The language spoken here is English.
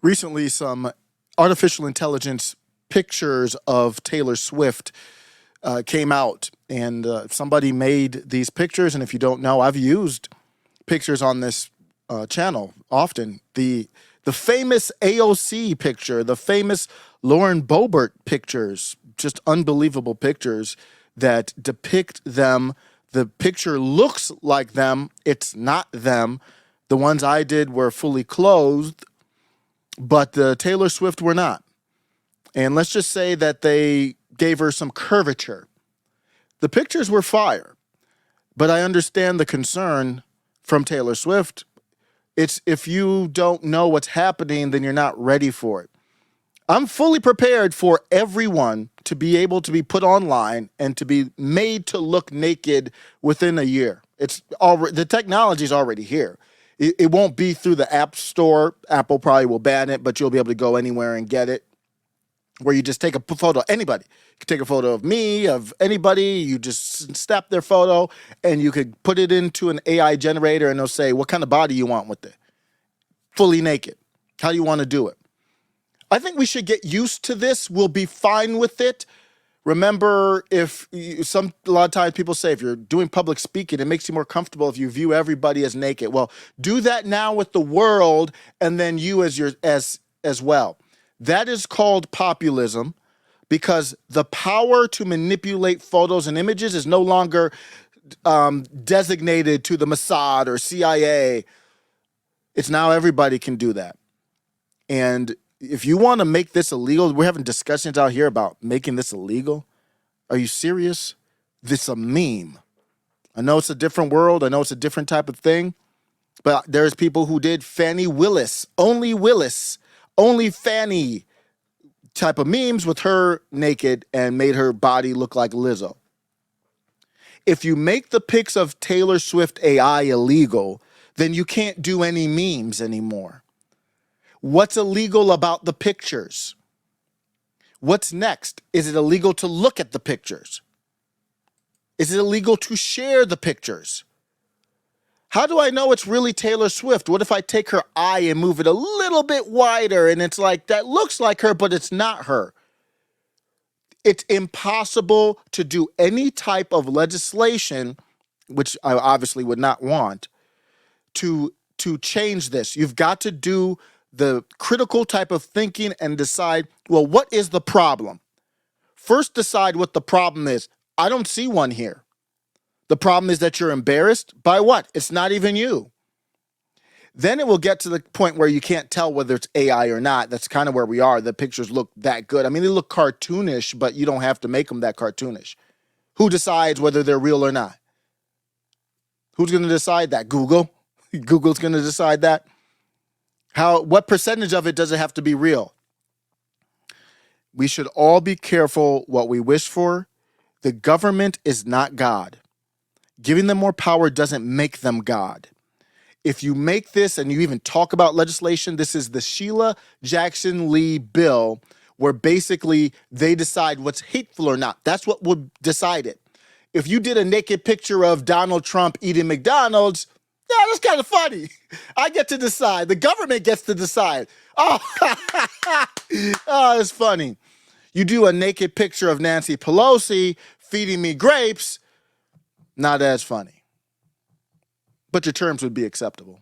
Recently, some artificial intelligence pictures of Taylor Swift came out, and somebody made these pictures. And if you don't know, I've used pictures on this channel often. The famous AOC picture, the famous Lauren Boebert pictures, just unbelievable pictures that depict them. The picture looks like them. It's not them. The ones I did were fully clothed, but the Taylor Swift were not. And let's just say that they gave her some curvature. The pictures were fire, but I understand the concern from Taylor Swift. It's if you don't know what's happening, then you're not ready for it. I'm fully prepared for everyone to be able to be put online and to be made to look naked within a year. It's already, the technology is already here. It won't be through the App Store. Apple probably will ban it, but you'll be able to go anywhere and get it. Where you just take a photo of anybody. You can take a photo of me, of anybody. You just snap their photo, and you could put it into an AI generator, and they'll say, what kind of body you want with it? Fully naked. How do you want to do it? I think we should get used to this. We'll be fine with it. Remember, a lot of times people say if you're doing public speaking, it makes you more comfortable if you view everybody as naked. Well, do that now with the world, and then you as well. That is called populism, because the power to manipulate photos and images is no longer designated to the Mossad or CIA. It's now everybody can do that. And if you want to make this illegal, we're having discussions out here about making this illegal. Are you serious? This is a meme. I know it's a different world. I know it's a different type of thing. But there's people who did Fannie Willis, only Fanny type of memes with her naked and made her body look like Lizzo. If you make the pics of Taylor Swift AI illegal, then you can't do any memes anymore. What's illegal about the pictures? What's next? Is it illegal to look at the pictures? Is it illegal to share the pictures? How do I know it's really Taylor Swift? What if I take her eye and move it a little bit wider and it's like, that looks like her, but it's not her? It's impossible to do any type of legislation, which I obviously would not want, to change this. You've got to do the critical type of thinking and decide, well, what is the problem? First, decide what the problem is. I don't see one here. The problem is that you're embarrassed by what? It's not even you. Then it will get to the point where you can't tell whether it's AI or not. That's kind of where we are. The pictures look that good. I mean, they look cartoonish, but you don't have to make them that cartoonish. Who decides whether they're real or not? Who's going to decide that? Google? Google's going to decide that? What percentage of it does it have to be real? We should all be careful what we wish for. The government is not God. Giving them more power doesn't make them God. If you make this and you even talk about legislation, this is the Sheila Jackson Lee bill, where basically they decide what's hateful or not. That's what would decide it. If you did a naked picture of Donald Trump eating McDonald's, yeah, that's kind of funny. I get to decide. The government gets to decide. Oh, oh, it's funny. You do a naked picture of Nancy Pelosi feeding me grapes, not as funny. But your terms would be acceptable.